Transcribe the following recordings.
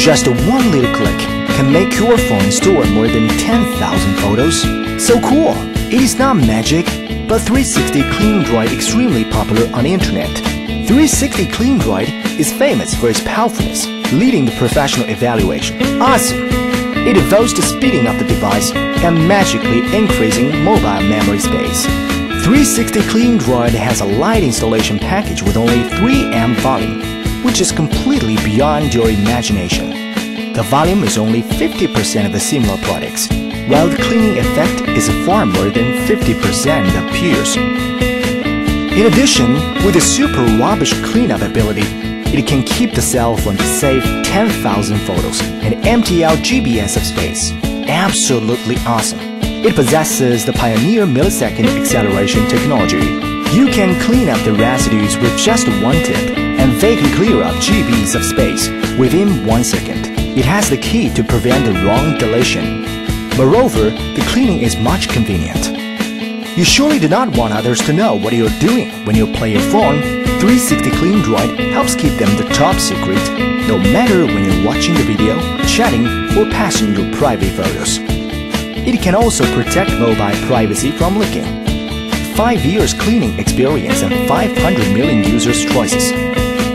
Just one little click can make your phone store more than 10,000 photos. So cool! It is not magic, but 360 Clean Droid extremely popular on the internet. 360 Clean Droid is famous for its powerfulness, leading the professional evaluation. Awesome! It devotes to speeding up the device and magically increasing mobile memory space. 360 Clean Droid has a light installation package with only 3 amp volume, which is completely beyond your imagination. The volume is only 50% of the similar products, while the cleaning effect is far more than 50% that appears. In addition, with the super rubbish cleanup ability, it can keep the cell phone to save 10,000 photos and empty out GBs of space. Absolutely awesome! It possesses the Pioneer millisecond acceleration technology. You can clean up the residues with just one tip and vacuum clear up GBs of space within 1 second. It has the key to prevent the wrong deletion. Moreover, the cleaning is much convenient. You surely do not want others to know what you're doing when you play your phone. 360 Clean Droid helps keep them the top secret, no matter when you're watching the video, chatting, or passing your private photos. It can also protect mobile privacy from leaking. 5 years cleaning experience and 500 million users' choices.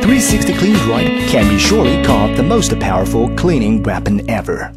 360 Clean Droid can be surely called the most powerful cleaning weapon ever.